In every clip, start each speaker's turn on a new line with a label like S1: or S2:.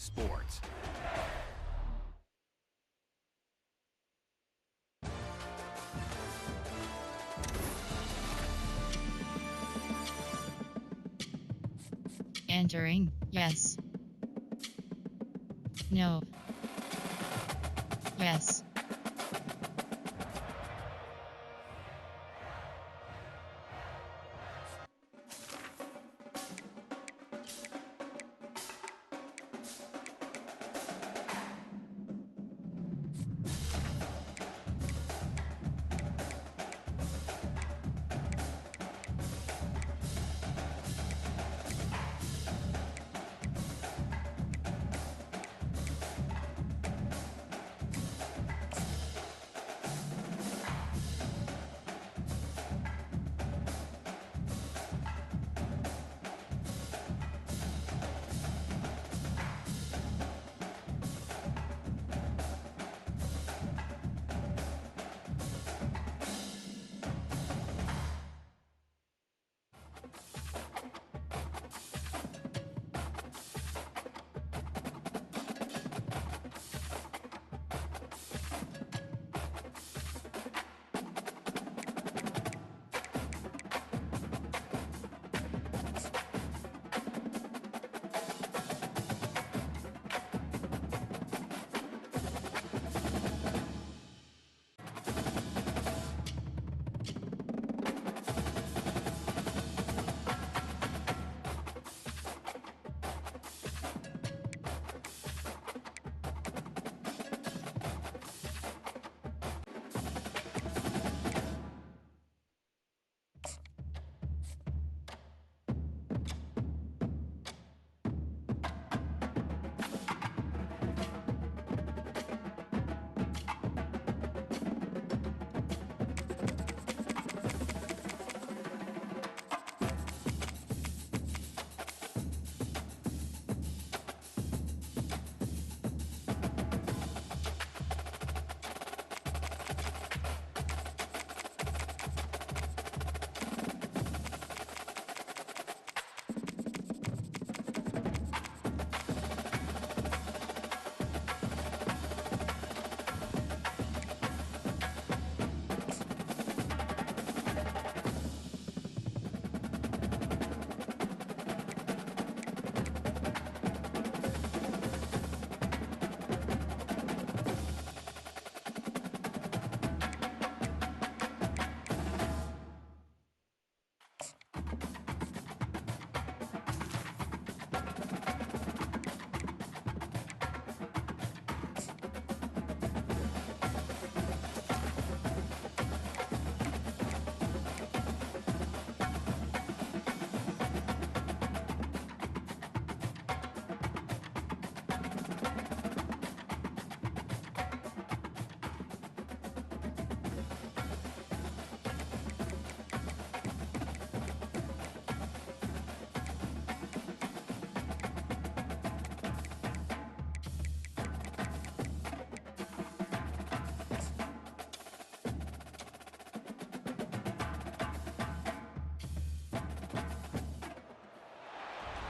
S1: sports.
S2: Entering, yes. No. Yes.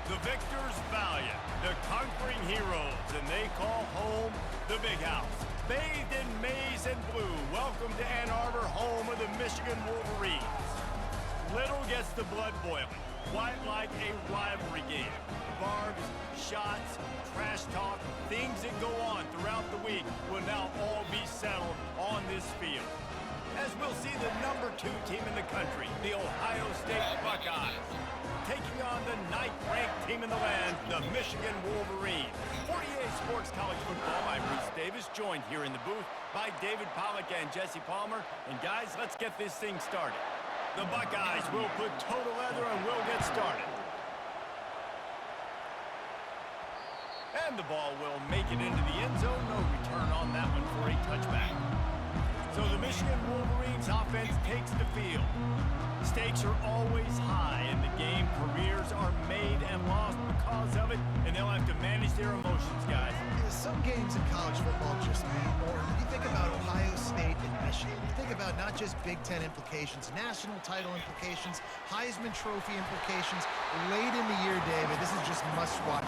S1: The victors valiant, the conquering heroes, and they call home the Big House. Bathed in maize and blue, welcome to Ann Arbor, home of the Michigan Wolverines. Little gets the blood boiling, quite like a rivalry game. Barbs, shots, trash talk, things that go on throughout the week will now all be settled on this field. As we'll see the number 2 team in the country, the Ohio State Buckeyes, taking on the 9th-ranked team in the land, the Michigan Wolverines. 48 Sports College Football, I'm Bruce Davis, joined here in the booth by David Pollack and Jesse Palmer. And guys, let's get this thing started. The Buckeyes will put total leather and we'll get started. And the ball will make it into the end zone. No return on that one for a touchback. So the Michigan Wolverines offense takes the field. Stakes are always high in the game. Careers are made and lost because of it, and they'll have to manage their emotions, guys.
S3: Some games in college football just mean more. You think about Ohio State and Michigan. You think about not just Big Ten implications, national title implications, Heisman Trophy implications. Late in the year, David, this is just must-watch.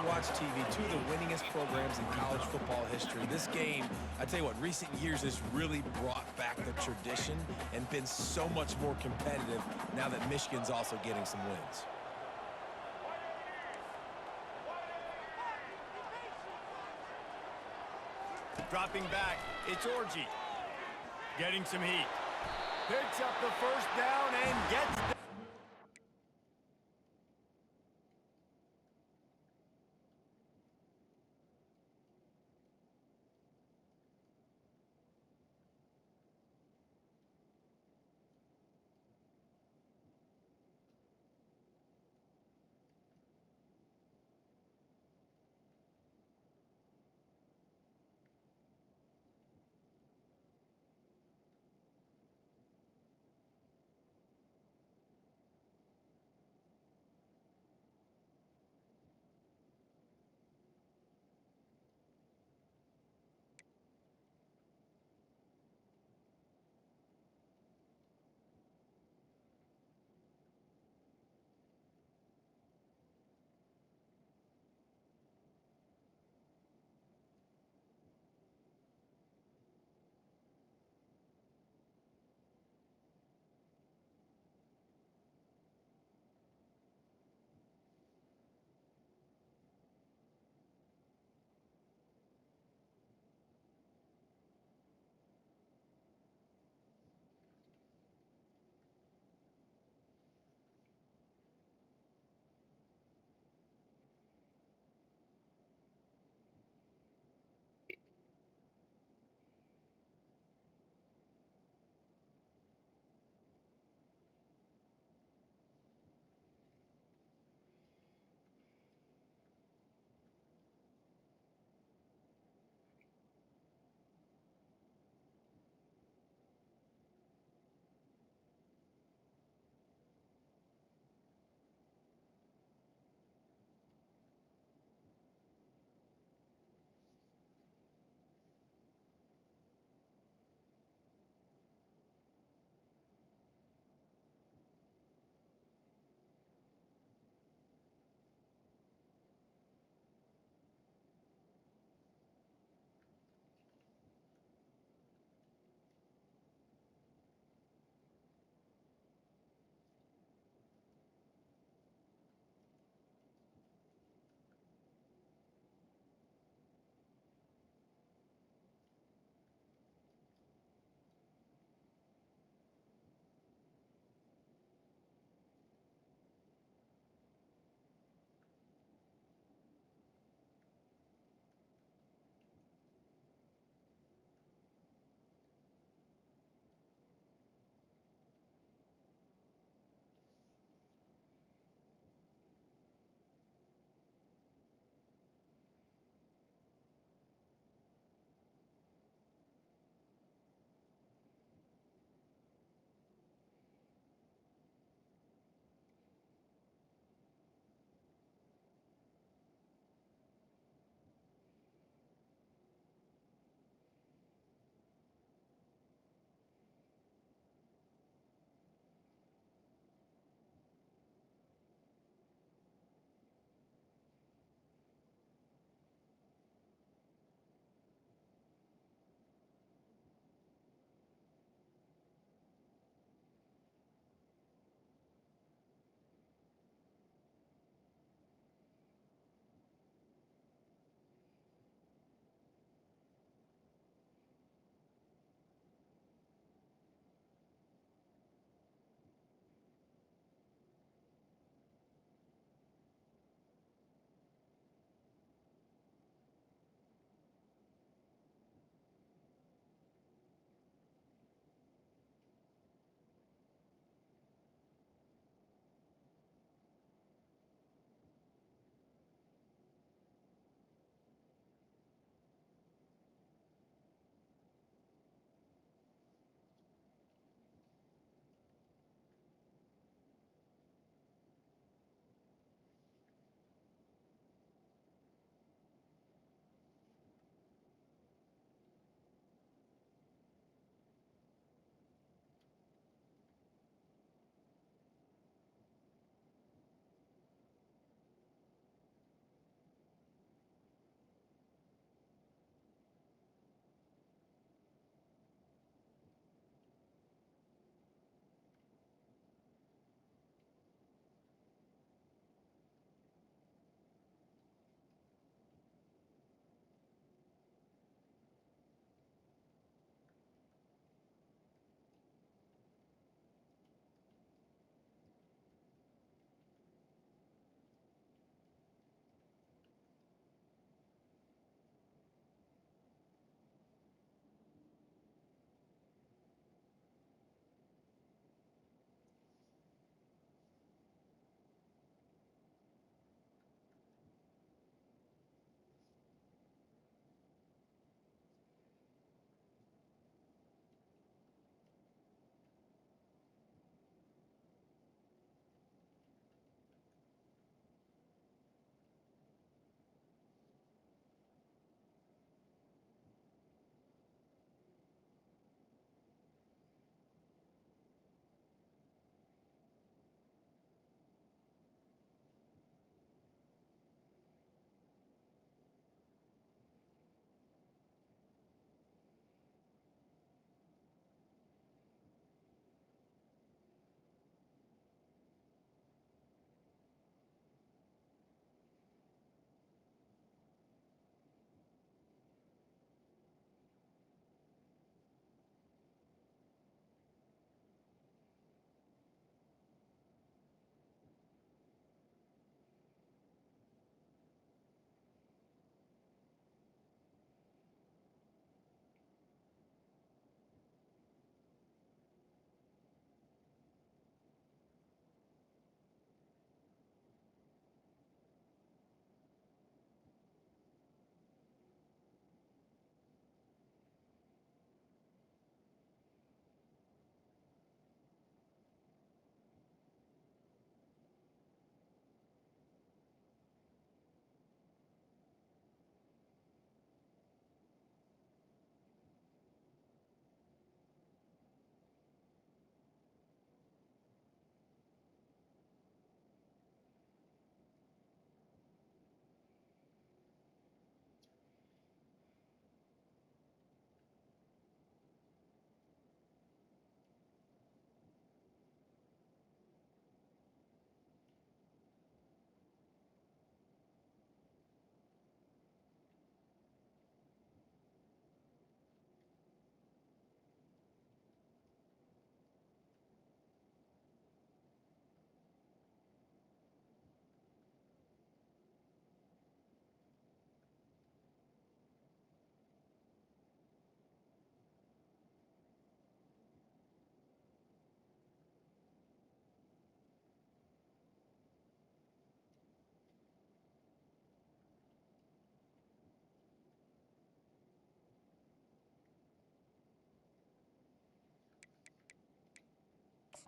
S2: Watch TV, two of the winningest programs in college football history. This game, I tell you what, recent years has really brought back the tradition and been so much more competitive now that Michigan's also getting some wins.
S1: Dropping back, it's Orji. Getting some heat. Picks up the first down and gets the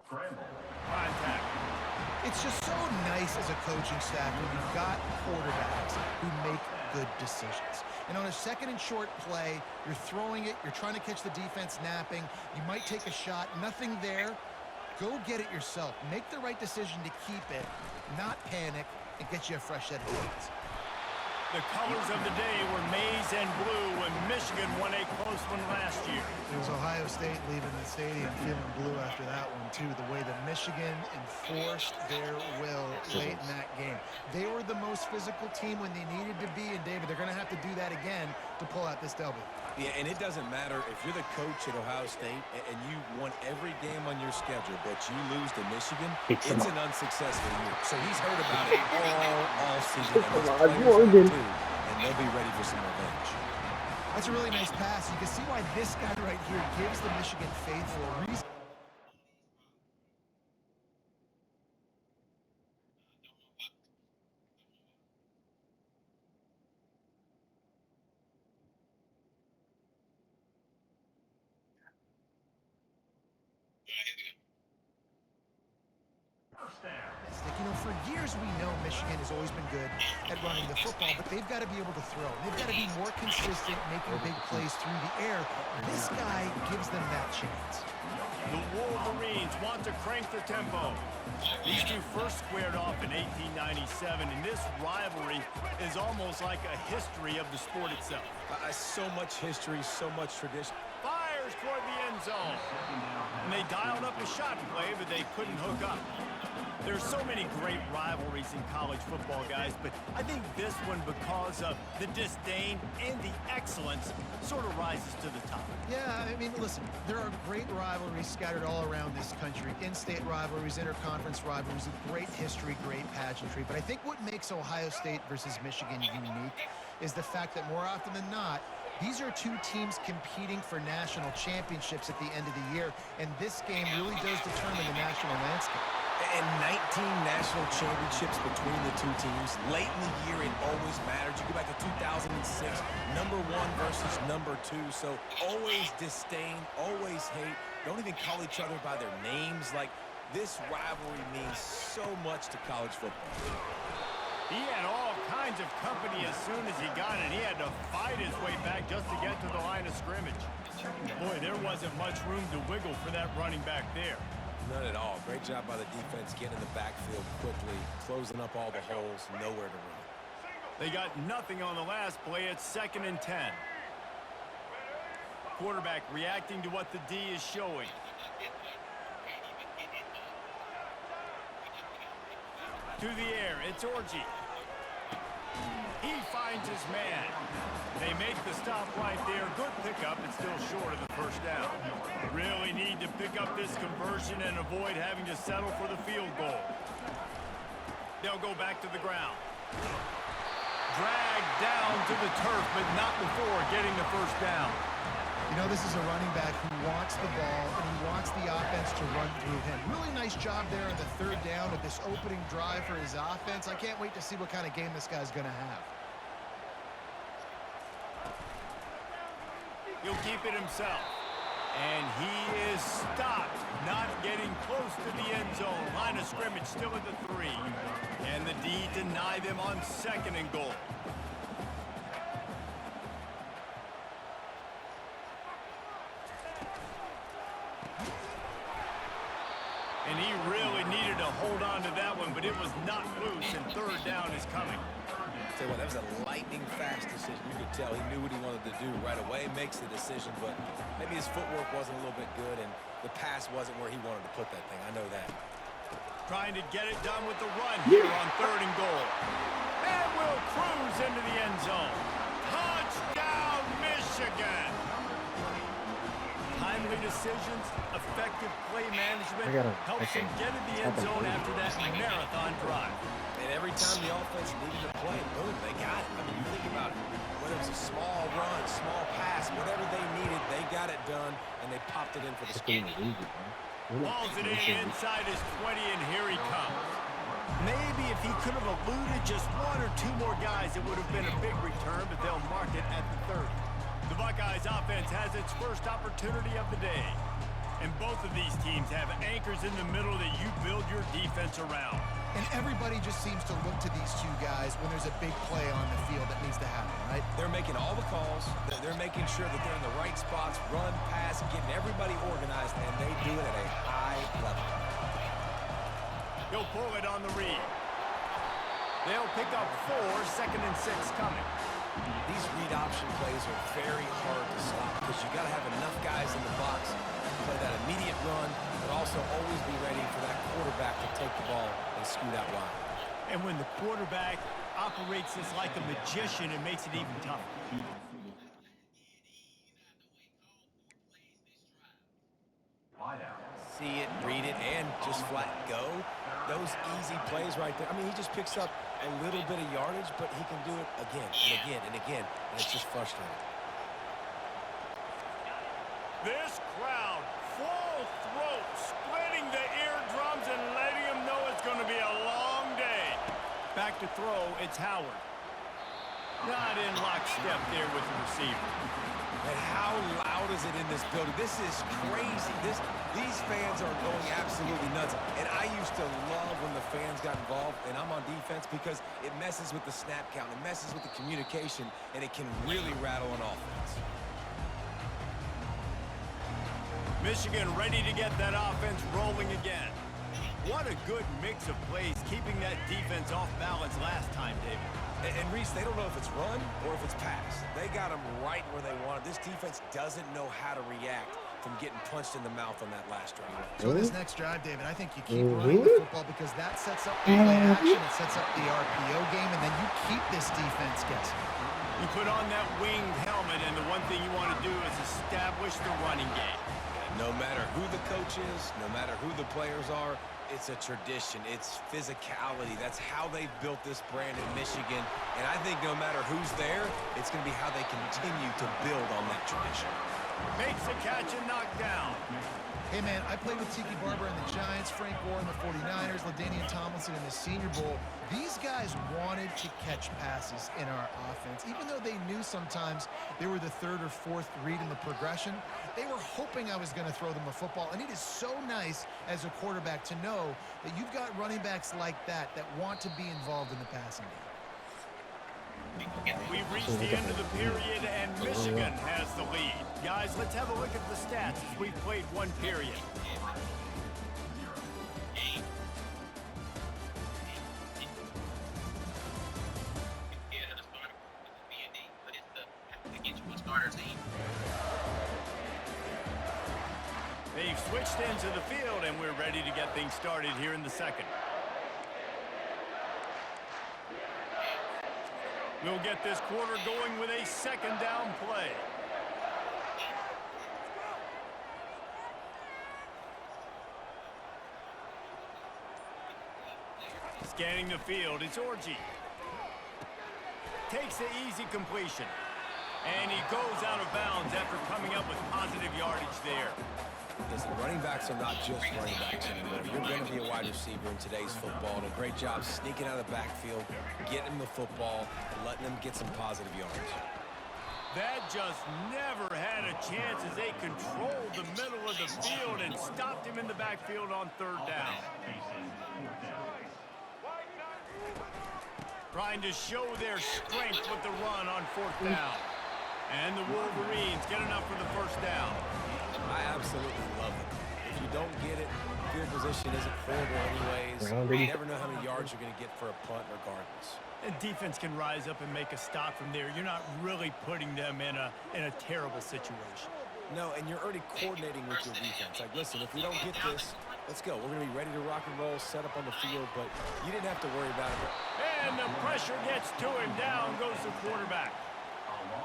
S1: Contact.
S3: It's just so nice as a coaching staff when you've got quarterbacks who make good decisions. And on a second and short play, you're throwing it, you're trying to catch the defense napping, you might take a shot, nothing there. Go get it yourself. Make the right decision to keep it, not panic, and get you a fresh set of hands.
S1: The colors of the day were maize and blue when Michigan won a close one last year.
S3: It was Ohio State leaving the stadium feeling blue after that one, too. The way that Michigan enforced their will late in that game. They were the most physical team when they needed to be, and David, they're going to have to do that again to pull out this W.
S2: Yeah, and it doesn't matter if you're the coach at Ohio State and you won every game on your schedule, but you lose to Michigan, it's an unsuccessful year. So he's heard about it all season, and his players have too, and they'll be ready for some revenge.
S3: That's a really nice pass. You can see why this guy right here gives the Michigan faithful a reason. You know, for years we know Michigan has always been good at running the football, but they've got to be able to throw. They've got to be more consistent, making big plays through the air. This guy gives them that chance.
S1: The Wolverines want to crank the tempo. These two first squared off in 1897, and this rivalry is almost like a history of the sport itself.
S2: So much history, so much tradition.
S1: Fires toward the end zone. And they dialed up a shot play, but they couldn't hook up. There's so many great rivalries in college football, guys, but I think this one, because of the disdain and the excellence, sort of rises to the top.
S3: Yeah, I mean, listen, there are great rivalries scattered all around this country. In-state rivalries, interconference rivalries, with great history, great pageantry. But I think what makes Ohio State versus Michigan unique is the fact that more often than not, these are two teams competing for national championships at the end of the year, and this game really does determine the national landscape.
S2: And 19 national championships between the two teams. Late in the year, it always matters. You go back to 2006, number 1 versus number 2. So always disdain, always hate. Don't even call each other by their names. Like, this rivalry means so much to college football.
S1: He had all kinds of company as soon as he got it. He had to fight his way back just to get to the line of scrimmage. Boy, there wasn't much room to wiggle for that running back there.
S2: None at all. Great job by the defense getting in the backfield quickly, closing up all the holes, nowhere to run.
S1: They got nothing on the last play. It's 2nd and 10. Quarterback reacting to what the D is showing. To the air, it's Orji. He finds his man. They make the stop right there. Good pickup. It's still short of the first down. Really need to pick up this conversion and avoid having to settle for the field goal. They'll go back to the ground. Dragged down to the turf, but not before getting the first down.
S3: You know, this is a running back who wants the ball, and he wants the offense to run through him. Really nice job there on the 3rd down of this opening drive for his offense. I can't wait to see what kind of game this guy's going to have.
S1: He'll keep it himself. And he is stopped, not getting close to the end zone. Line of scrimmage still at the 3. And the D deny them on 2nd and goal. And he really needed to hold on to that one, but it was not loose, and 3rd down is coming.
S2: Tell you what, that was a lightning-fast decision. You could tell he knew what he wanted to do right away. Makes the decision, but maybe his footwork wasn't a little bit good, and the pass wasn't where he wanted to put that thing. I know that.
S1: Trying to get it done with the run here on 3rd and goal. And will cruise into the end zone. Touchdown, Michigan! Timely decisions, effective play management helps them get in the end zone after that marathon drive.
S2: And every time the offense needed to play, boom, they got it. I mean, you think about it. Whether it's a small run, small pass, whatever they needed, they got it done, and they popped it in for the score.
S1: Hauls it in inside his 20, and here he comes. Maybe if he could have eluded just 1 or 2 more guys, it would have been a big return, but they'll mark it at the 30. The Buckeyes offense has its first opportunity of the day. And both of these teams have anchors in the middle that you build your defense around.
S3: And everybody just seems to look to these two guys when there's a big play on the field that needs to happen, right?
S2: They're making all the calls. They're making sure that they're in the right spots, run, pass, getting everybody organized, and they do it at a high level.
S1: He'll pull it on the read. They'll pick up 4, 2nd and 6 coming.
S2: These read option plays are very hard to stop because you got to have enough guys in the box to play that immediate run, but also always be ready for that quarterback to take the ball and scoot out wide.
S1: And when the quarterback operates this like a magician, it makes it even tougher.
S2: See it, read it, and just flat go. Those easy plays right there. I mean, he just picks up a little bit of yardage, but he can do it again and again and again, and it's just frustrating.
S1: This crowd, full throat, splitting the eardrums and letting them know it's going to be a long day. Back to throw, it's Howard. Not in lockstep there with the receiver.
S2: And how loud is it in this building? This is crazy. These fans are going absolutely nuts. And I used to love when the fans got involved, and I'm on defense because it messes with the snap count. It messes with the communication, and it can really rattle an offense.
S1: Michigan ready to get that offense rolling again. What a good mix of plays, keeping that defense off balance last time, David.
S2: And Reese, they don't know if it's run or if it's pass. They got them right where they want it. This defense doesn't know how to react from getting punched in the mouth on that last drive.
S3: So this next drive, David, I think you keep running the football because that sets up the play action, it sets up the RPO game, and then you keep this defense guessing.
S1: You put on that winged helmet, and the one thing you want to do is establish the running game.
S2: No matter who the coach is, no matter who the players are, it's a tradition. It's physicality. That's how they've built this brand in Michigan. And I think no matter who's there, it's going to be how they continue to build on that tradition.
S1: Makes a catch and knocked down.
S3: Hey, man, I played with Tiki Barber and the Giants, Frank Gore and the 49ers, LaDainian Tomlinson in the Senior Bowl. These guys wanted to catch passes in our offense. Even though they knew sometimes they were the 3rd or 4th read in the progression, they were hoping I was going to throw them a football. And it is so nice as a quarterback to know that you've got running backs like that want to be involved in the passing game.
S1: We've reached the end of the period, and Michigan has the lead. Guys, let's have a look at the stats as we've played one period. They've switched into the field, and we're ready to get things started here in the second. We'll get this quarter going with a 2nd down play. Scanning the field, it's Orji. Takes the easy completion. And he goes out of bounds after coming up with positive yardage there.
S2: Listen, running backs are not just running backs anymore. You're going to be a wide receiver in today's football. And a great job sneaking out of the backfield, getting them the football, and letting them get some positive yards.
S1: That just never had a chance as they controlled the middle of the field and stopped him in the backfield on 3rd down. Trying to show their strength with the run on 4th down. And the Wolverines get enough for the 1st down.
S2: I absolutely love it. If you don't get it, field position isn't horrible anyways. You never know how many yards you're going to get for a punt regardless.
S1: And defense can rise up and make a stop from there. You're not really putting them in a terrible situation.
S2: No, and you're already coordinating with your defense. Like, listen, if we don't get this, let's go. We're going to be ready to rock and roll, set up on the field, but you didn't have to worry about it.
S1: And the pressure gets to him. Down goes the quarterback.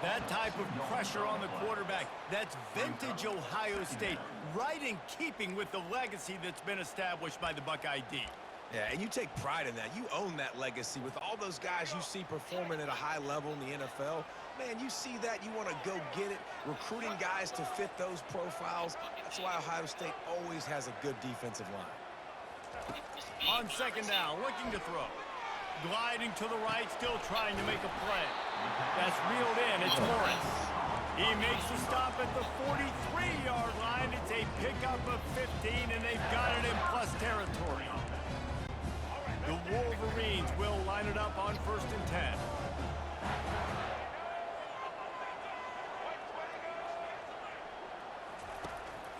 S1: That type of pressure on the quarterback, that's vintage Ohio State, right in keeping with the legacy that's been established by the Buckeye D.
S2: Yeah, and you take pride in that. You own that legacy with all those guys you see performing at a high level in the NFL. Man, you see that, you want to go get it, recruiting guys to fit those profiles. That's why Ohio State always has a good defensive line.
S1: On 2nd down, looking to throw. Gliding to the right, still trying to make a play. That's reeled in. It's Morris. He makes the stop at the 43-yard line. It's a pickup of 15, and they've got it in plus territory. The Wolverines will line it up on 1st and 10.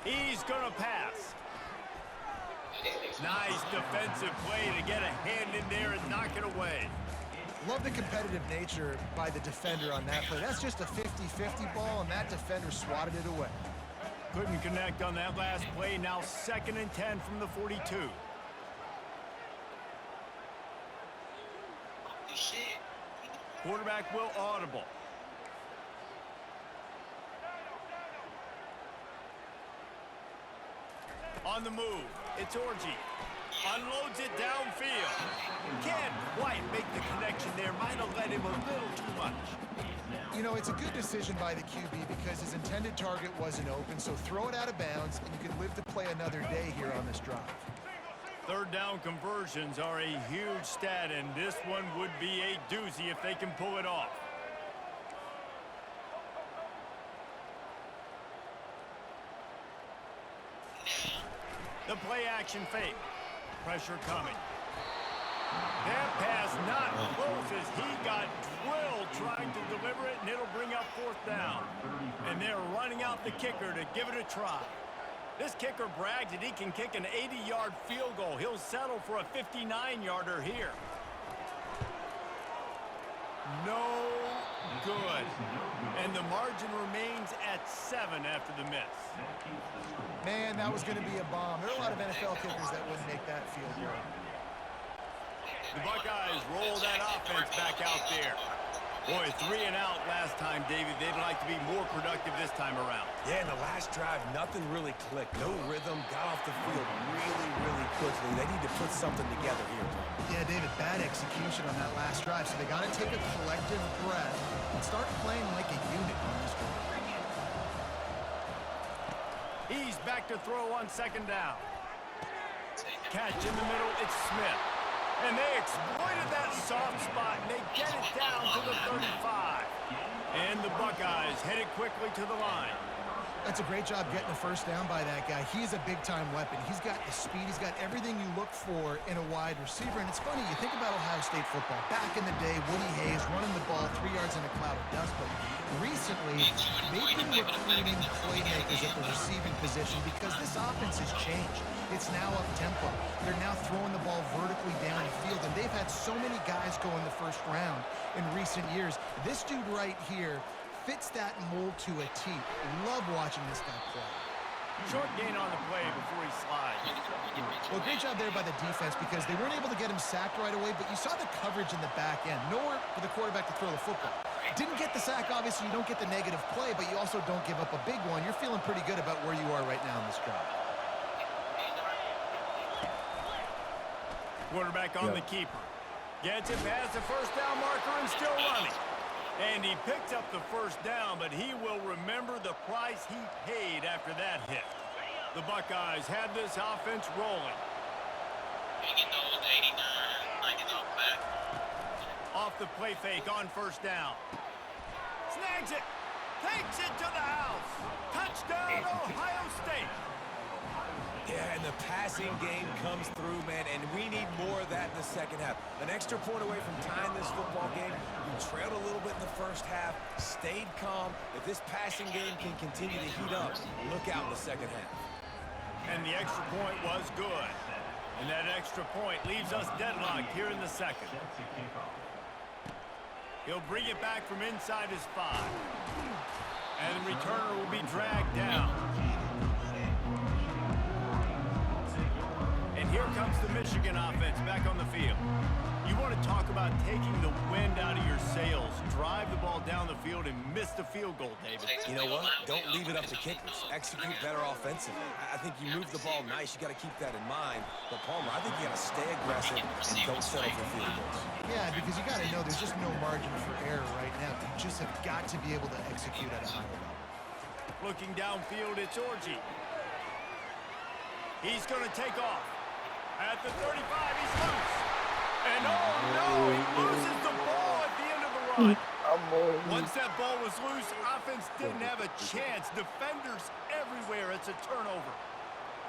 S1: He's going to pass. Nice defensive play to get a hand in there and knock it away.
S3: Love the competitive nature by the defender on that play. That's just a 50-50 ball, and that defender swatted it away.
S1: Couldn't connect on that last play. Now 2nd and 10 from the 42. Quarterback will audible. On the move, it's Orji. Unloads it downfield. Can't quite make the connection there. Might have let him a little too much.
S3: You know, it's a good decision by the QB because his intended target wasn't open, so throw it out of bounds, and you can live to play another day here on this drive.
S1: 3rd down conversions are a huge stat, and this one would be a doozy if they can pull it off. The play action fake. Pressure coming. That pass not close as he got drilled trying to deliver it, and it'll bring up 4th down. And they're running out the kicker to give it a try. This kicker brags that he can kick an 80-yard field goal. He'll settle for a 59-yarder here. No good. And the margin remains at 7 after the miss.
S3: Man, that was going to be a bomb. There are a lot of NFL kickers that wouldn't make that field goal.
S1: The Buckeyes roll that offense back out there. Boy, 3 and out last time, David. They'd like to be more productive this time around.
S2: Yeah, in the last drive, nothing really clicked. No rhythm, got off the field really quickly. They need to put something together here.
S3: Yeah, David, bad execution on that last drive, so they got to take a collective breath and start playing like a unit on this one.
S1: He's back to throw on 2nd down. Catch in the middle, it's Smith. And they exploited that soft spot, and they get it down to the 35. And the Buckeyes headed quickly to the line.
S3: That's a great job getting a 1st down by that guy. He's a big-time weapon. He's got the speed. He's got everything you look for in a wide receiver. And it's funny, you think about Ohio State football. Back in the day, Woody Hayes running the ball 3 yards in a cloud of dust. But recently, they've been recruiting playmakers at the receiving position because this offense has changed. It's now up-tempo. They're now throwing the ball vertically down the field, and they've had so many guys go in the 1st round in recent years. This dude right here fits that mold to a T. Love watching this guy play.
S1: Short gain on the play before he slides.
S3: Well, great job there by the defense because they weren't able to get him sacked right away, but you saw the coverage in the back end. Nowhere for the quarterback to throw the football. Didn't get the sack, obviously. You don't get the negative play, but you also don't give up a big one. You're feeling pretty good about where you are right now in this drive.
S1: Quarterback on the keeper. Gets it past the 1st down marker and still running. And he picks up the 1st down, but he will remember the price he paid after that hit. The Buckeyes have this offense rolling. Off the play fake on 1st down. Snags it. Takes it to the house. Touchdown, Ohio State.
S2: Yeah, and the passing game comes through, man, and we need more of that in the 2nd half. An extra point away from tying this football game. You trailed a little bit in the 1st half, stayed calm. If this passing game can continue to heat up, look out in the 2nd half.
S1: And the extra point was good. And that extra point leaves us deadlocked here in the 2nd. He'll bring it back from inside his 5. And the returner will be dragged down. And here comes the Michigan offense back on the field. You want to talk about taking the wind out of your sails. Drive the ball down the field and miss the field goal, David.
S2: You know what? Don't leave it up to kickers. Execute better offensively. I think you move the ball nice. You got to keep that in mind. But, Palmer, I think you got to stay aggressive and don't settle for field goals.
S3: Yeah, because you got to know there's just no margin for error right now. You just have got to be able to execute at a high level.
S1: Looking downfield, it's Orji. He's going to take off. At the 35, he's loose. And oh no, he loses the ball at the end of the run. Once that ball was loose, offense didn't have a chance. Defenders everywhere. It's a turnover.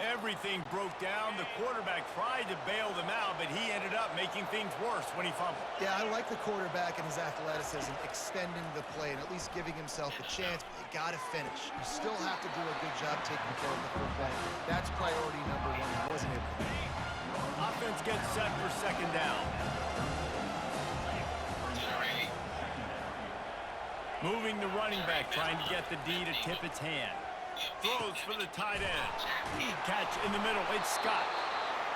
S1: Everything broke down. The quarterback tried to bail them out, but he ended up making things worse when he fumbled.
S3: Yeah, I like the quarterback and his athleticism, extending the play and at least giving himself a chance, but you got to finish. You still have to do a good job taking care of the football. That's priority number one. He wasn't able to.
S1: Offense gets set for second down. Moving the running back, trying to get the D to tip its hand. Throws for the tight end. Catch in the middle. It's Scott.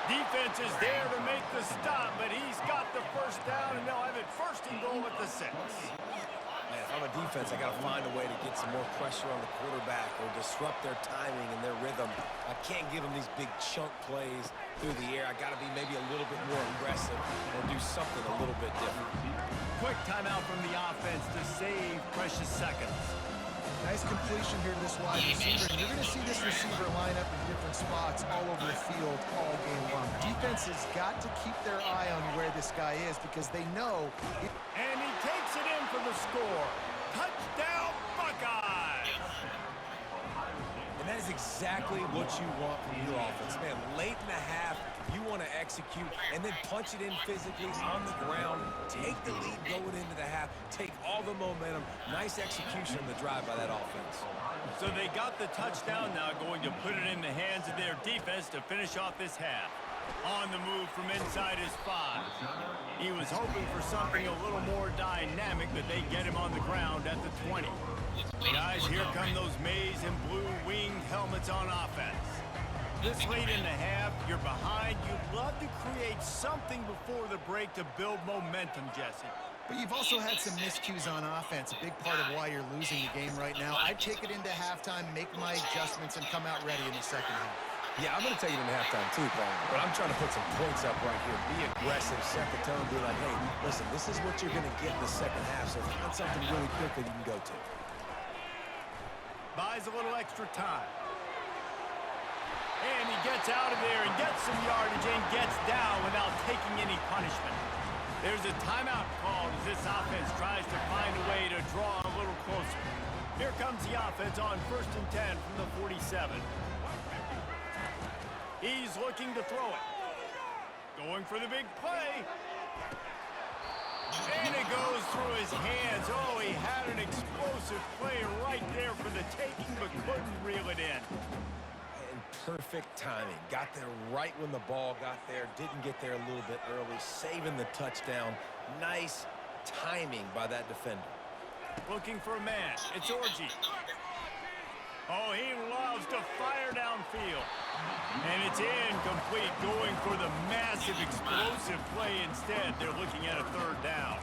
S1: Defense is there to make the stop, but he's got the first down, and they'll have it first and goal at the 6.
S2: Man, if I'm a defense, I got to find a way to get some more pressure on the quarterback or disrupt their timing and their rhythm. I can't give them these big chunk plays through the air. I got to be maybe a little bit more aggressive or do something a little bit different.
S1: Quick timeout from the offense to save precious seconds.
S3: Nice completion here to this wide receiver. And you're going to see this receiver line up in different spots all over the field all game long. Defense has got to keep their eye on where this guy is because they know.
S1: And he takes it in for the score. Touchdown, Buckeyes!
S2: And that is exactly what you want from your offense. Man, late in the half, you want to execute and then punch it in physically on the ground, take the lead going into the half, take all the momentum. Nice execution on the drive by that offense.
S1: So they got the touchdown now, going to put it in the hands of their defense to finish off this half. On the move from inside his 5. He was hoping for something a little more dynamic, but they get him on the ground at the 20. Guys, here come those maize and blue winged helmets on offense. This late in the half, you're behind. You'd love to create something before the break to build momentum, Jesse.
S3: But you've also had some miscues on offense, a big part of why you're losing the game right now. I'd take it into halftime, make my adjustments, and come out ready in the second half.
S2: Yeah, I'm going to take it into halftime too, Paul. But I'm trying to put some points up right here. Be aggressive, set the tone, be like, hey, listen, this is what you're going to get in the second half, so find something really quick that you can go to.
S1: Buys a little extra time. And he gets out of there and gets some yardage and gets down without taking any punishment. There's a timeout called as this offense tries to find a way to draw a little closer. Here comes the offense on 1st and 10 from the 47. He's looking to throw it. Going for the big play. And it goes through his hands. Oh, he had an explosive play right there for the taking, but couldn't reel it in.
S2: And perfect timing. Got there right when the ball got there. Didn't get there a little bit early. Saving the touchdown. Nice timing by that defender.
S1: Looking for a man. It's Orji. Oh, he loves to fire downfield. And it's incomplete, going for the massive explosive play instead. They're looking at a 3rd down.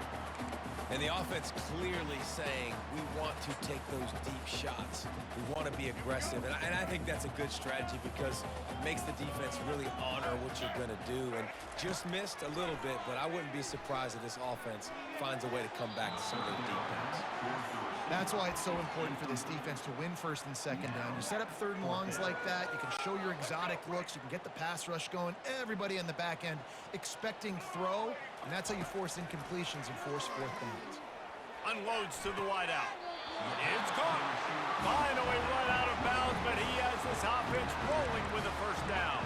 S2: And the offense clearly saying, we want to take those deep shots. We want to be aggressive. And I think that's a good strategy because it makes the defense really honor what you're going to do. And just missed a little bit, but I wouldn't be surprised if this offense finds a way to come back to some of those deep balls.
S3: That's why it's so important for this defense to win 1st and 2nd down. You set up 3rd and longs like that. You can show your exotic looks. You can get the pass rush going. Everybody on the back end expecting throw, and that's how you force incompletions and force 4th downs.
S1: Unloads to the wideout. It's caught. Finally run out of bounds, but he has this offense rolling with a 1st down.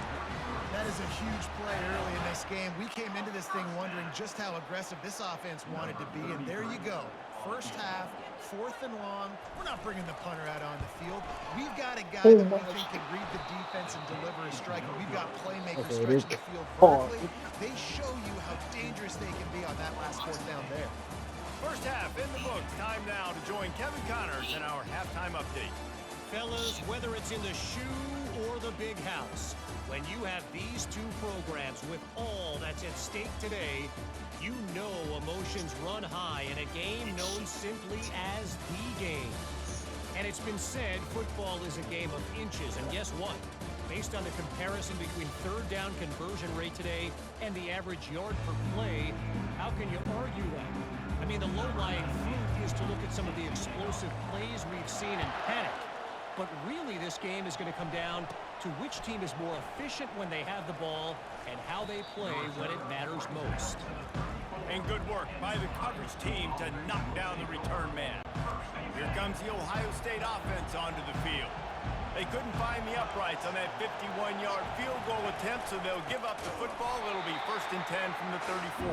S3: That is a huge play early in this game. We came into this thing wondering just how aggressive this offense wanted to be, and there you go. 1st half, 4th and long. We're not bringing the punter out on the field. We've got a guy that we think can read the defense and deliver a strike, and we've got playmakers stretching the field vertically. They show you how dangerous they can be on that last 4th down there.
S1: 1st half in the books. Time now to join Kevin Connors in our halftime update.
S4: Fellas, whether it's in the shoe or the big house, when you have these two programs with all that's at stake today, you know emotions run high in a game known simply as the game. And it's been said football is a game of inches, and guess what? Based on the comparison between 3rd down conversion rate today and the average yard per play, how can you argue that? I mean, the low-lying fruit is to look at some of the explosive plays we've seen and panic. But really, this game is going to come down to which team is more efficient when they have the ball and how they play when it matters most.
S1: And good work by the coverage team to knock down the return man. Here comes the Ohio State offense onto the field. They couldn't find the uprights on that 51-yard field goal attempt, so they'll give up the football. It'll be 1st and 10 from the 34.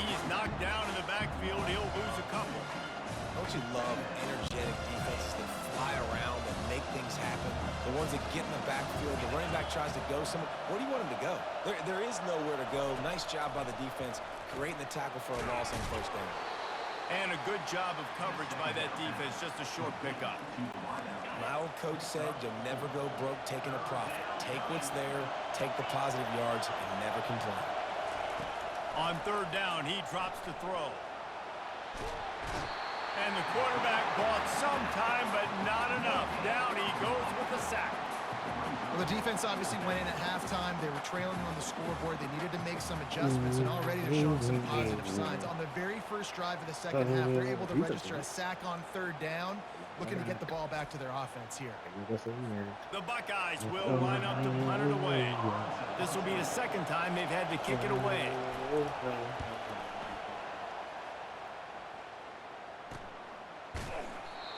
S1: He's knocked down in the backfield. He'll lose a couple.
S2: Don't you love energetic defenses that fly around and make things happen? The ones that get in the backfield, the running back tries to go somewhere. Where do you want him to go? There is nowhere to go. Nice job by the defense, creating the tackle for a loss on 1st down.
S1: And a good job of coverage by that defense, just a short pickup.
S2: My old coach said you'll never go broke taking a profit. Take what's there, take the positive yards, and never complain.
S1: On 3rd down, he drops to throw. And the quarterback bought some time, but not enough. Down he goes with the sack.
S3: Well, the defense obviously went in at halftime. They were trailing on the scoreboard. They needed to make some adjustments, and already they're showing some positive signs. On the very first drive of the second half, they're able to register a sack on 3rd down, looking to get the ball back to their offense here.
S1: The Buckeyes will line up to punt it away. This will be the 2nd time they've had to kick it away.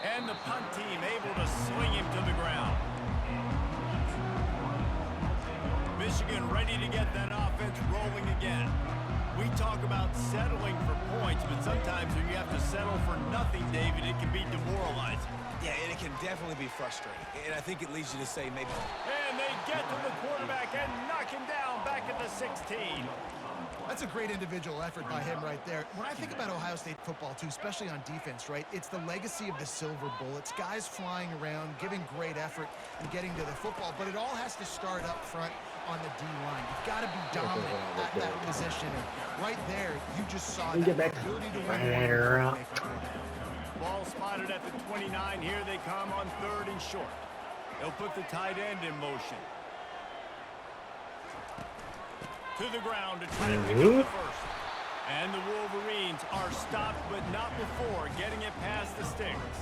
S1: And the punt team able to swing him to the ground. Michigan ready to get that offense rolling again. We talk about settling for points, but sometimes when you have to settle for nothing, David, it can be demoralizing.
S2: Yeah, and it can definitely be frustrating. And I think it leads you to say maybe...
S1: And they get to the quarterback and knock him down back at the 16.
S3: That's a great individual effort by him right there. When I think about Ohio State football, too, especially on defense, right, it's the legacy of the silver bullets, guys flying around, giving great effort, and getting to the football. But it all has to start up front on the D-line. You've got to be dominant at that position. And right there, you just saw that ability to win.
S1: Ball spotted at the 29. Here they come on 3rd and short. They'll put the tight end in motion. To the ground to try to pick up the first. And the Wolverines are stopped, but not before getting it past the sticks.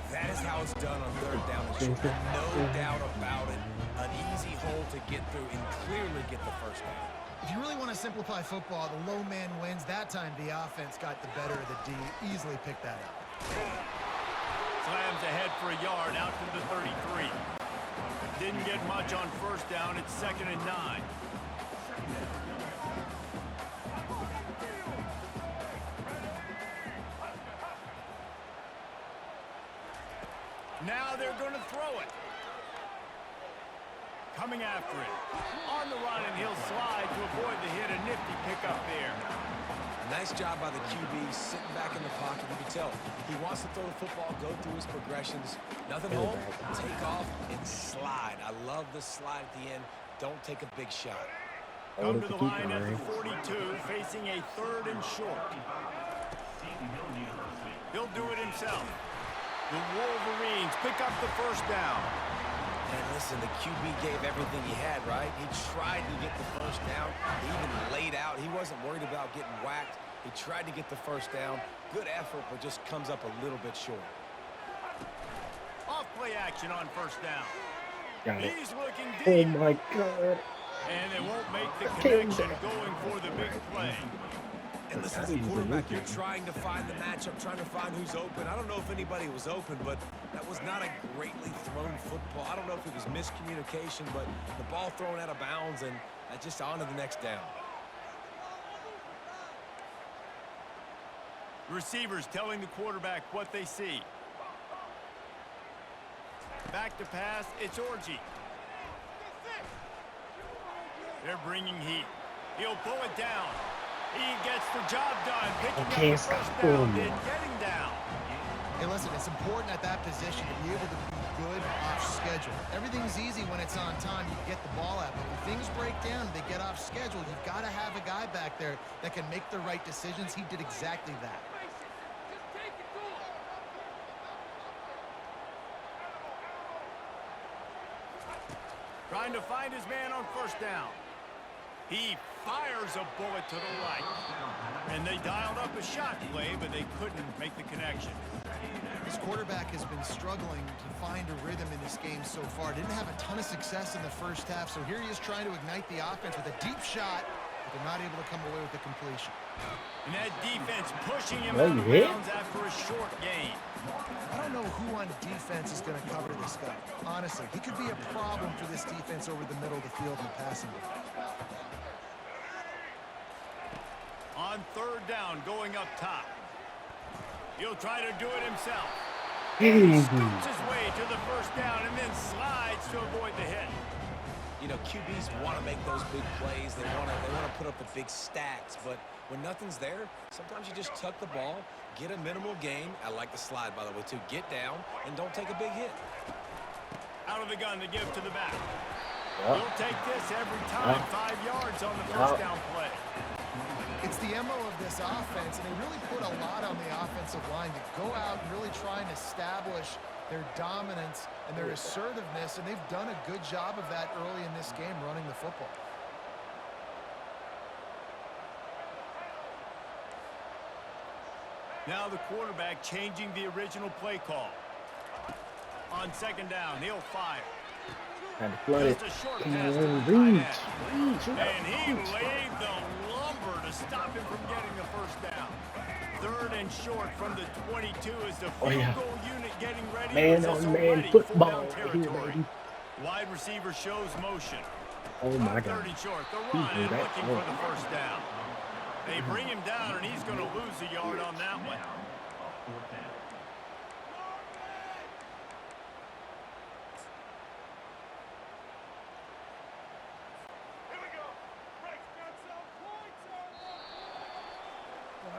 S2: That is how it's done on 3rd down and short. No doubt about it. An easy hole to get through and clearly get the 1st down.
S3: If you really want to simplify football, the low man wins. That time the offense got the better of the D. Easily picked that up.
S1: Slams ahead for a yard out to the 33. Didn't get much on 1st down. It's 2nd and 9. Now they're going to throw it. Coming after it. On the run, and he'll slide to avoid the hit. A nifty pickup there.
S2: Nice job by the QB, sitting back in the pocket. You can tell he wants to throw the football, go through his progressions. Nothing home, take off, and slide. I love the slide at the end. Don't take a big shot.
S1: Come to the line at the 42, facing a 3rd and short. He'll do it himself. The Wolverines pick up the 1st down.
S2: And listen, the QB gave everything he had, right? He tried to get the 1st down. He even laid out. He wasn't worried about getting whacked. He tried to get the 1st down. Good effort, but just comes up a little bit short.
S1: Off play action on 1st down.
S5: Got it.
S1: He's looking deep.
S5: Oh my God.
S1: And they won't make the connection going for the big play.
S2: And listen, as a quarterback, you're trying to find the matchup, trying to find who's open. I don't know if anybody was open, but that was not a greatly thrown football. I don't know if it was miscommunication, but the ball thrown out of bounds and just on to the next down.
S1: Receivers telling the quarterback what they see. Back to pass, it's Orji. They're bringing heat. He'll pull it down. He gets the job done, picking up the 1st down and getting down.
S3: Hey, listen, it's important at that position to be able to be good off schedule. Everything's easy when it's on time. You get the ball out. But when things break down and they get off schedule, you've got to have a guy back there that can make the right decisions. He did exactly that.
S1: Trying to find his man on 1st down. He fires a bullet to the right. And they dialed up a shot play, but they couldn't make the connection.
S3: This quarterback has been struggling to find a rhythm in this game so far. Didn't have a ton of success in the 1st half, so here he is trying to ignite the offense with a deep shot, but they're not able to come away with the completion.
S1: And that defense pushing him
S5: Oh,
S1: out
S5: you
S1: of
S5: hit?
S1: bounds after a short gain.
S3: I don't know who on defense is going to cover this guy. Honestly, he could be a problem for this defense over the middle of the field in the passing game.
S1: On third down, going up top. He'll try to do it himself. He scoots his way to the first down and then slides to avoid the hit.
S2: You know, QBs want to make those big plays. They want to put up the big stats. But when nothing's there, sometimes you just tuck the ball, get a minimal gain. I like the slide, by the way, too. Get down and don't take a big hit.
S1: Out of the gun to give to the back.
S5: Yep.
S1: He'll take this every time. 5 yards on the first down play.
S3: It's the MO of this offense, and they really put a lot on the offensive line to go out and really try and establish their dominance and their assertiveness, and they've done a good job of that early in this game running the football.
S1: Now the quarterback changing the original play call. On second down, he'll fire.
S5: Trying to flood it.
S1: Just a short
S5: Come
S1: pass to
S5: on,
S1: the tight end.
S5: reach.
S1: And he laid the lumber to stop him from getting the first down. Third and short from the 22 as the field goal unit getting ready.
S5: Man-on-man football here, baby.
S1: Wide receiver shows motion.
S5: Oh, my God.
S1: Third and short, the run and looking for the first down. They bring him down, and he's going to lose a yard on that one.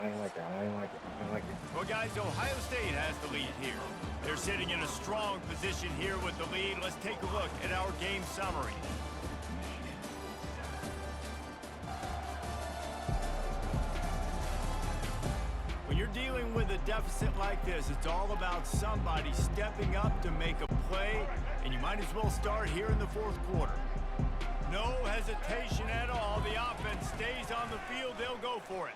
S5: I ain't like it.
S1: Well, guys, Ohio State has the lead here. They're sitting in a strong position here with the lead. Let's take a look at our game summary. When you're dealing with a deficit like this, it's all about somebody stepping up to make a play, and you might as well start here in the fourth quarter. No hesitation at all. The offense stays on the field. They'll go for it.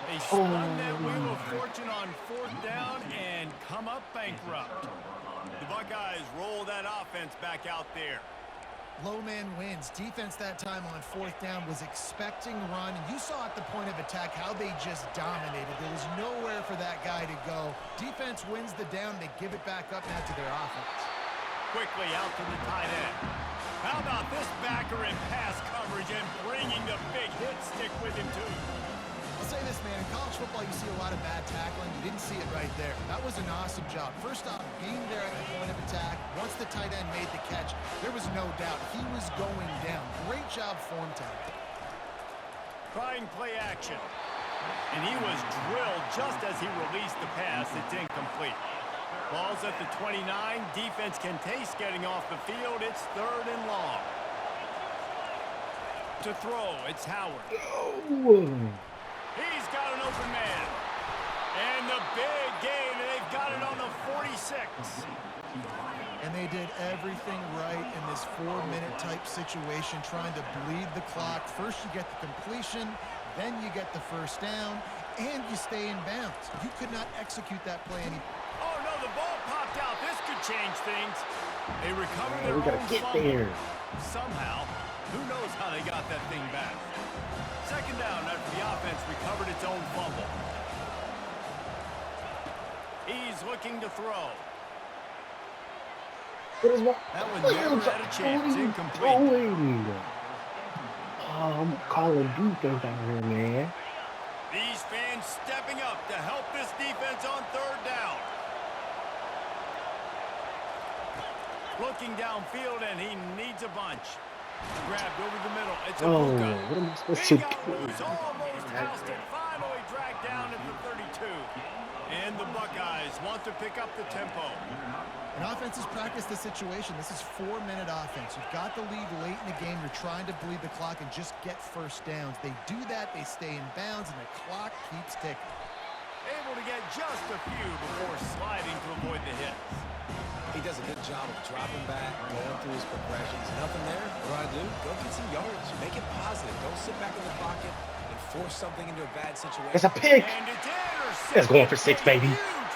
S1: They spun that wheel of fortune on fourth down and come up bankrupt. The Buckeyes roll that offense back out there.
S3: Low man wins. Defense that time on fourth down was expecting run, and you saw at the point of attack how they just dominated. There was nowhere for that guy to go. Defense wins the down. They give it back up now to their offense.
S1: Quickly out to the tight end. How about this backer in pass coverage and bringing the big hit stick with him too?
S3: I'll say this, man, in college football, you see a lot of bad tackling. You didn't see it right there. That was an awesome job. First off, being there at the point of attack, once the tight end made the catch, there was no doubt he was going down. Great job form tackle.
S1: Trying play action. And he was drilled just as he released the pass. It's incomplete. Ball's at the 29. Defense can taste getting off the field. It's third and long. To throw, it's Howard. He's got an open man. And the big gain, and they've got it on the 46.
S3: And they did everything right in this 4-minute type situation, trying to bleed the clock. First you get the completion, then you get the first down, and you stay in bounds. You could not execute that play any.
S1: Oh, no, the ball popped out. This could change things. They recover their
S5: We gotta
S1: own
S5: get
S1: fumble.
S5: there.
S1: Somehow. Who knows how they got that thing back. Second down after the offense recovered its own fumble. He's looking to throw. That one never had a chance. Incomplete.
S5: I'm calling defense out here, man.
S1: These fans stepping up to help this defense on third down. Looking downfield, and he needs a bunch. Grabbed over the middle. It's a Buka.
S5: What am I supposed to do?
S1: Almost housed it. Finally dragged down at the 32. And the Buckeyes want to pick up the tempo.
S3: And offenses practice the situation. This is 4-minute offense. You've got the lead late in the game. You're trying to bleed the clock and just get first downs. They do that. They stay in bounds, and the clock keeps ticking.
S1: Able to get just a few before sliding to avoid the hits.
S2: He does a good job of dropping back, going through his progressions. Nothing there. What do I do? Go get some yards. Make it positive. Don't sit back in the pocket and force something into a bad situation.
S5: It's a pick.
S1: And it's intercepted.
S5: Let's go on for 6, baby.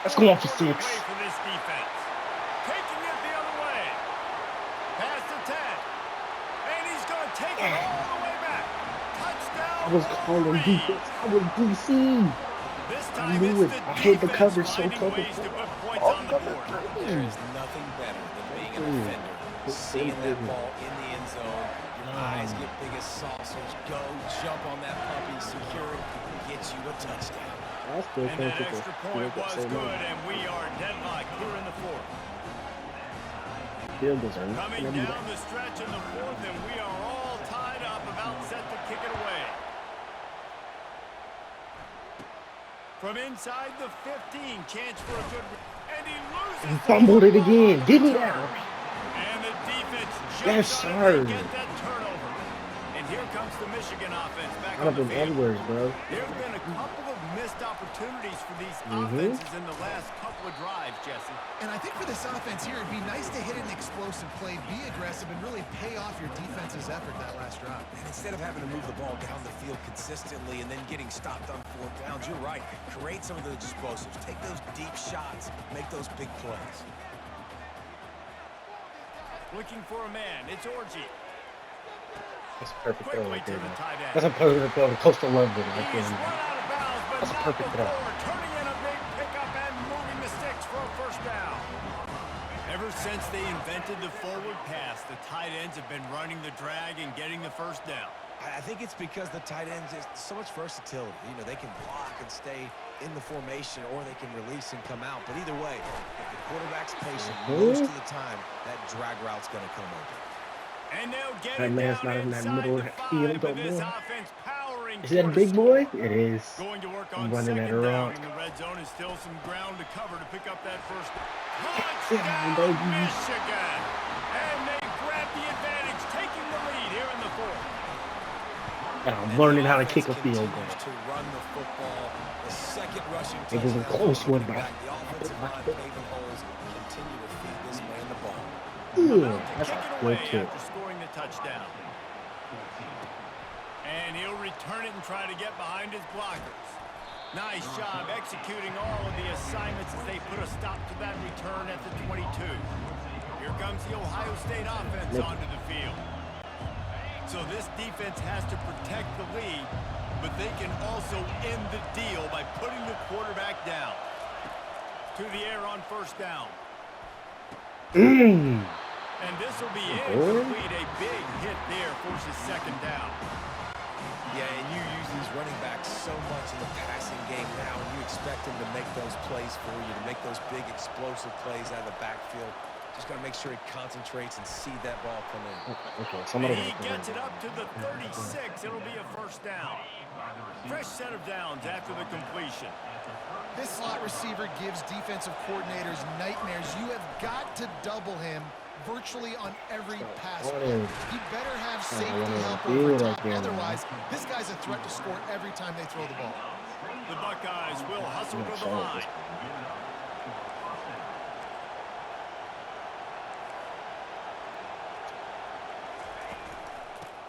S5: Let's go on for 6.
S1: Away for this defense. Taking it the other way. Past the 10. And he's going to take it all the way back. Touchdown,
S5: I was calling defense. I was DC.
S1: This
S5: I
S1: time
S5: knew
S1: it's
S5: it.
S1: the
S5: I heard the
S1: defense
S5: coverage so
S1: finding
S5: cover
S1: ways to
S5: four.
S1: put points
S5: Oh,
S1: on the
S5: cover
S1: board.
S2: There
S5: three.
S2: is nothing better than being an
S5: Mm.
S2: offender, seeing that ball in the end zone. Your eyes get big as saucers. Go, jump on that puppy, secure it, get you a touchdown.
S5: I still
S1: And
S5: can't
S1: that
S5: get the
S1: extra point was
S5: same
S1: good,
S5: number.
S1: and we are deadlocked here in the fourth.
S5: Field goals are not
S1: Coming
S5: gonna be
S1: down
S5: that.
S1: the stretch in the fourth, and we are all tied up, about set to kick it away. From inside the 15, chance for a good... And he loses
S5: He
S1: the
S5: fumbled it
S1: football
S5: again.
S1: on the
S5: Give me
S1: return.
S5: that.
S1: And the defense
S5: Yes,
S1: jumps on it.
S5: sir.
S1: They get that turnover. And here comes the Michigan offense back
S5: Out
S1: on
S5: of
S1: the
S5: them
S1: field.
S5: Edwards, bro.
S1: There have been a couple of missed opportunities for these
S5: Mm-hmm.
S1: offenses in the last couple of drives, Jesse.
S3: And I think for this offense here, it'd be nice to hit an explosive play, be aggressive, and really pay off your defense's effort that last drive.
S2: And instead of having to move the ball down the field consistently and then getting stopped on 4th downs, you're right. Create some of those explosives. Take those deep shots. Make those big plays.
S1: Looking for a man. It's Orgy.
S5: That's a perfect throw
S1: Quickly
S5: right
S1: to
S5: there,
S1: the
S5: man.
S1: tight end.
S5: That's a perfect throw to Coastal London right
S1: He's
S5: there.
S1: run out of bounds, but
S5: That's a
S1: not
S5: perfect throw.
S1: before turning in a big pickup and moving the sticks for a first down. Ever since they invented the forward pass, the tight ends have been running the drag and getting the first down.
S2: I think it's because the tight ends is so much versatility. You know, they can block and stay in the formation, or they can release and come out. But either way, if the quarterback's patient, most of the time, that drag route's going to come open.
S1: And they'll get
S5: That
S1: it
S5: man's
S1: down
S5: not in that
S1: inside
S5: middle
S1: the
S5: of the field,
S1: 5
S5: don't
S1: with this
S5: know.
S1: offense powering
S5: Is that a
S1: toward
S5: big boy?
S1: score.
S5: It is.
S1: Going to work
S5: I'm
S1: on
S5: running at
S1: second
S5: a
S1: down
S5: rock.
S1: in the red zone, and still some ground to cover to pick up that first.
S5: Touchdown,
S1: Touchdown,
S5: baby.
S1: Michigan! And they grab the advantage, taking the lead here in the fourth.
S5: And I'm learning how to kick a field goal.
S2: To run the football, the second rushing
S5: It was a
S2: touchdown
S5: close one,
S2: running
S5: but
S2: back. The offensive line paving holes, continue to feed this man the ball.
S5: yeah,
S1: About to
S5: that's
S1: kick
S5: a
S1: it
S5: good
S1: away
S5: kick.
S1: after scoring the touchdown. And he'll return it and try to get behind his blockers. Nice job executing all of the assignments as they put a stop to that return at the 22. Here comes the Ohio State offense onto the field. So this defense has to protect the lead, but they can also end the deal by putting the quarterback down. To the air on first down. And this will be incomplete. A big hit there forces second down.
S2: Yeah, and you use these running backs so much in the passing game now, and you expect them to make those plays for you, to make those big explosive plays out of the backfield. Just got to make sure he concentrates and see that ball come in.
S5: Okay, somebody
S1: He gets it up to the 36. It'll be a first down. Fresh set of downs after the completion.
S3: This slot receiver gives defensive coordinators nightmares. You have got to double him virtually on every pass. He better have safety help over top. Otherwise, this guy's a threat to score every time they throw the ball.
S1: The Buckeyes will hustle to the line.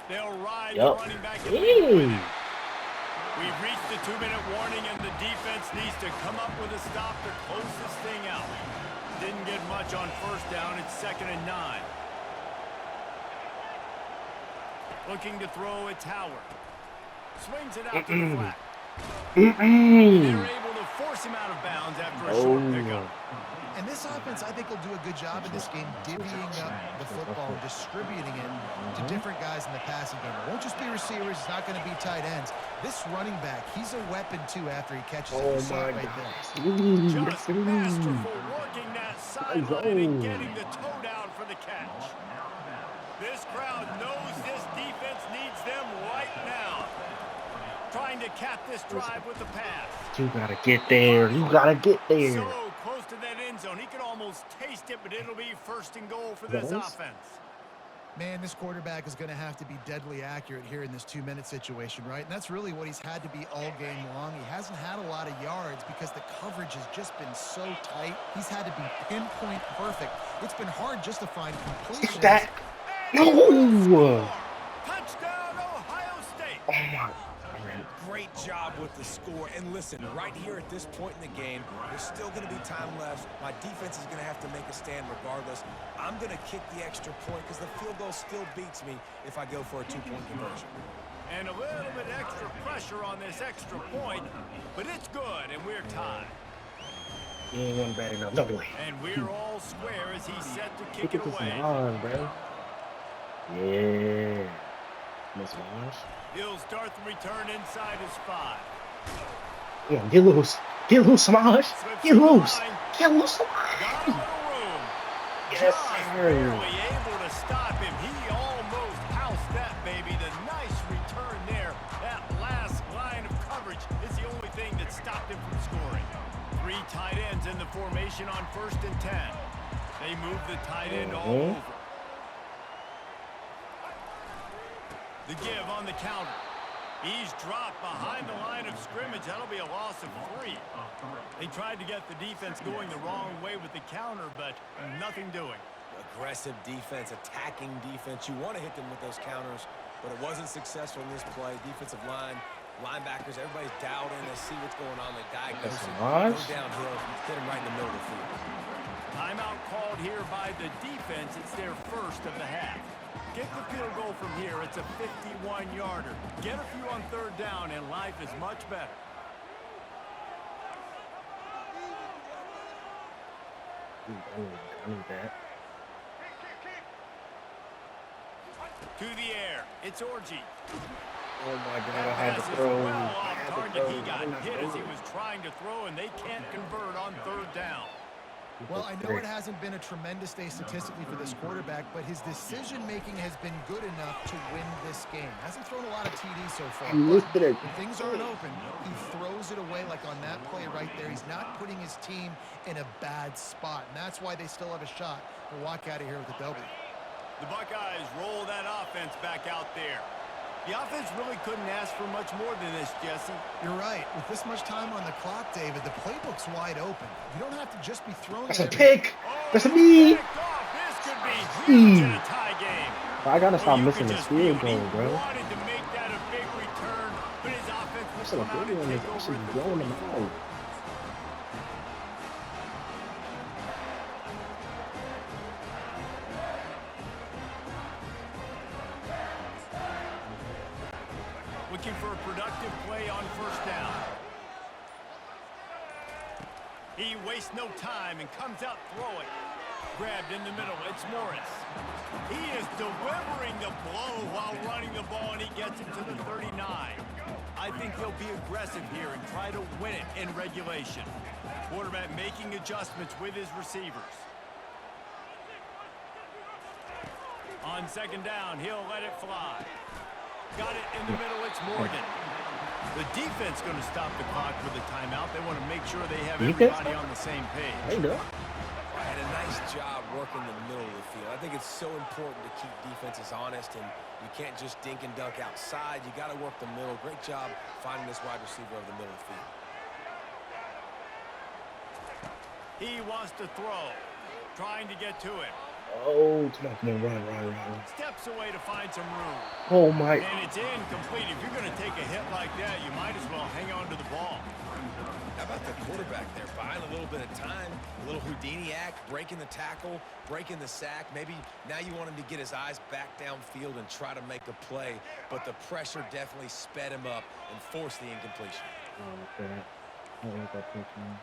S1: They'll ride the running back. We've reached the 2-minute warning, and the defense needs to come up with a stop to close this thing out. Didn't get much on first down. It's 2nd and 9. Looking to throw, it's Howard. Swings it out to the flat. They're able to force him out of bounds after a short pickup.
S3: And this offense, I think, will do a good job in this game divvying up the football and distributing it to different guys in the passing game. It won't just be receivers. It's not going to be tight ends. This running back, he's a weapon, too, after he catches it. You saw it right there.
S1: Just masterful working that sideline and getting the toe down for the catch. This crowd knows this defense needs them right now. Trying to cap this drive with the pass.
S5: You gotta get there. You gotta get there.
S1: So close to that end zone. He could almost taste it, but it'll be 1st and goal for this offense.
S3: Man, this quarterback is going to have to be deadly accurate here in this 2-minute situation, right? And that's really what he's had to be all game long. He hasn't had a lot of yards because the coverage has just been so tight. He's had to be pinpoint perfect. It's been hard just to find completions.
S5: That. No!
S1: Touchdown, Ohio State.
S5: Oh my.
S2: Great job with the score. And listen, right here at this point in the game, there's still going to be time left. My defense is going to have to make a stand regardless. I'm going to kick the extra point because the field goal still beats me if I go for a 2-point conversion.
S1: And a little bit extra pressure on this extra point, but it's good, and we're tied.
S5: He ain't one bad enough. No way.
S1: And we're all square as he's set to kick
S5: Kick
S1: it
S5: it to
S1: away.
S5: Samaj, bro. Yeah. Miss Samaj.
S1: He'll start the return inside his 5.
S5: Come on, get loose. Get loose, Samaj. Get loose. Get loose,
S1: Got a
S5: Samaj.
S1: little room.
S5: Yes,
S1: Just
S5: sir.
S1: barely able to stop him. He almost housed that baby. The nice return there. That last line of coverage is the only thing that stopped him from scoring. 3 tight ends in the formation on 1st and 10. They move the tight end all over. The give on the counter. He's dropped behind the line of scrimmage. That'll be a loss of 3. They tried to get the defense going the wrong way with the counter, but nothing doing.
S2: Aggressive defense, attacking defense. You want to hit them with those counters, but it wasn't successful in this play. Defensive line, linebackers, everybody's dialed in. They see what's going on. They diagnose it. Go downhill, hit them right in the middle of the field.
S1: Timeout called here by the defense. It's their first of the half. Get the field goal from here. It's a 51-yarder. Get a few on 3rd down, and life is much better.
S5: I need that.
S1: To the air. It's Orji.
S5: Oh my God, I had to throw.
S1: He got hit as he was trying to throw, and they can't convert on 3rd down.
S3: Well, I know it hasn't been a tremendous day statistically for this quarterback, but his decision-making has been good enough to win this game. Hasn't thrown a lot of TDs so far.
S5: When
S3: things aren't open, he throws it away like on that play right there. He's not putting his team in a bad spot, and that's why they still have a shot to walk out of here with a W.
S1: The Buckeyes roll that offense back out there. The offense really couldn't ask for much more than this, Jesse.
S3: You're right. With this much time on the clock, David, the playbook's wide open. You don't have to just be throwing.
S5: That's a pick. That's a me.
S1: This could be huge in a tie game.
S5: I gotta stop missing this field goal, bro.
S1: Wanted to make that a big return, but his offense was
S5: That's a big one. It's actually blowing them out.
S1: Looking for a productive play on 1st down. He wastes no time and comes out throwing. Grabbed in the middle. It's Morris. He is delivering the blow while running the ball, and he gets it to the 39. I think he'll be aggressive here and try to win it in regulation. Quarterback making adjustments with his receivers. On 2nd down, he'll let it fly. Got it in the middle. It's Morgan. The defense going to stop the clock with a timeout. They want to make sure they have everybody on the same page.
S5: Hey, no.
S2: And a nice job working the middle of the field. I think it's so important to keep defenses honest, and you can't just dink and dunk outside. You got to work the middle. Great job finding this wide receiver over the middle of the field.
S1: He wants to throw, trying to get to it.
S5: Oh, come on, run.
S1: Steps away to find some room.
S5: Oh, my.
S1: And it's incomplete. If you're going to take a hit like that, you might as well hang on to the ball.
S2: How about the quarterback there? Buying a little bit of time, a little Houdini act, breaking the tackle, breaking the sack. Maybe now you want him to get his eyes back downfield and try to make a play, but the pressure definitely sped him up and forced the incompletion.
S5: Oh, okay. I don't like that pitch, man.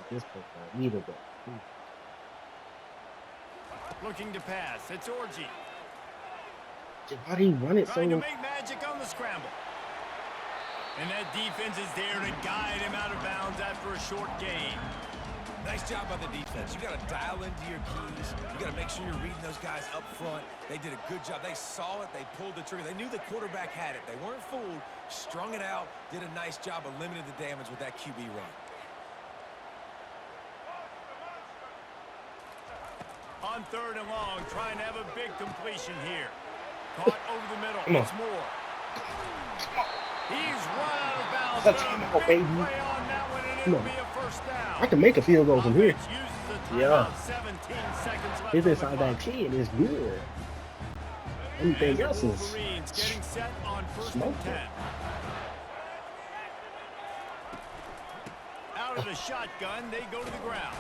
S5: This pitch, neither go.
S1: Looking to pass. It's Orji.
S5: Why do you run it so?
S1: Trying to make magic on the scramble. And that defense is there to guide him out of bounds after a short gain.
S2: Nice job by the defense. You got to dial into your keys. You got to make sure you're reading those guys up front. They did a good job. They saw it. They pulled the trigger. They knew the quarterback had it. They weren't fooled. Strung it out. Did a nice job of limiting the damage with that QB run.
S1: On 3rd and long, trying to have a big completion here. Caught over the middle. It's Moore. He's run out of bounds.
S5: That's a baby.
S1: Play on that one, and it'll be a 1st down.
S5: I can make a field goal from here.
S1: Yeah.
S5: 17 seconds left. Inside that 10 is good. Anything else is
S1: getting set on 1st and 10. Out of the shotgun, they go to the ground.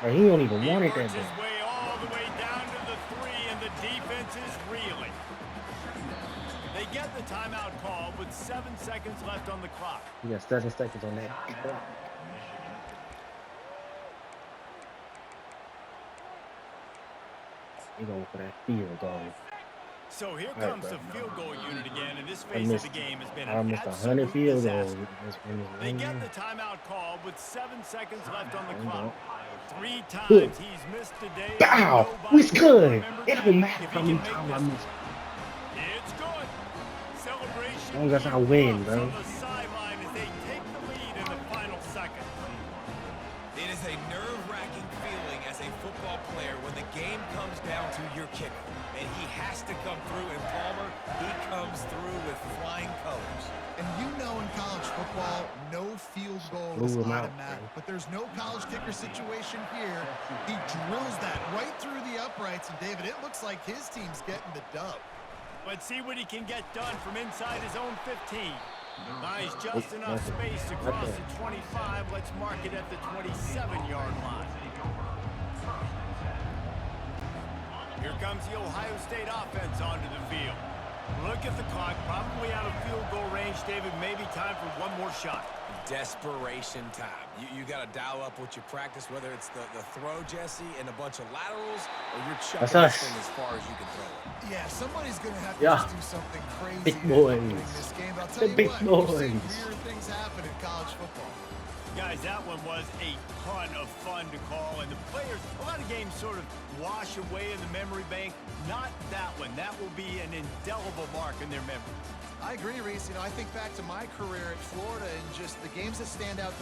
S5: Like, he don't even
S1: He
S5: want it
S1: works
S5: that
S1: his
S5: bad.
S1: way all the way down to the 3, and the defense is reeling. They get the timeout call with 7 seconds left on the clock.
S5: He got 7 seconds on that clock. He going for that field goal.
S1: So here
S5: All right,
S1: comes
S5: bro.
S1: the field goal unit again, and this phase of the game has been
S5: I
S1: an
S5: missed 100
S1: absolute
S5: field goals.
S1: disaster. They get the timeout call with 7 seconds left on the clock. 3
S5: Good.
S1: times he's missed today.
S5: Bow!
S1: Nobody
S5: It's good.
S1: remember
S5: It
S1: that
S5: don't matter
S1: if
S5: how
S1: he
S5: many
S1: can make
S5: times I
S1: this
S5: miss.
S1: one. It's good. Celebration
S5: As long as I win,
S1: erupts
S5: bro.
S1: on the sideline as they take the lead in the final seconds.
S2: It is a nerve-wracking feeling as a football player when the game comes down to your kicker. And he has to come through, and Palmer, he comes through with flying colors.
S3: And you know in college football, no field goal
S5: Blew
S3: is
S5: him out,
S3: automatic.
S5: man.
S3: But there's no college kicker situation here. He drills that right through the uprights. And, David, it looks like his team's getting the dub.
S1: Let's see what he can get done from inside his own 15. Nice, just enough space to cross the 25. Let's mark it at the 27-yard line. Here comes the Ohio State offense onto the field. Look at the clock, probably out of field goal range, David. Maybe time for one more shot.
S2: Desperation time. You got to dial up what you practice, whether it's the throw, Jesse, and a bunch of laterals, or you're chucking
S5: That's
S2: this
S5: us.
S2: thing as far as you can throw it.
S3: Yeah, somebody's going to have to
S5: Yeah.
S3: just do something crazy
S5: Big
S3: to
S5: boys.
S3: win this game. I'll
S5: The
S3: tell you
S5: big
S3: what, we've seen
S5: boys.
S3: weird things happen in college football.
S1: Guys, that one was a ton of fun to call, and the players, a lot of games sort of wash away in the memory bank. Not that one. That will be an indelible mark in their memories.
S3: I agree, Reese. You know, I think back to my career at Florida and just the games that stand out the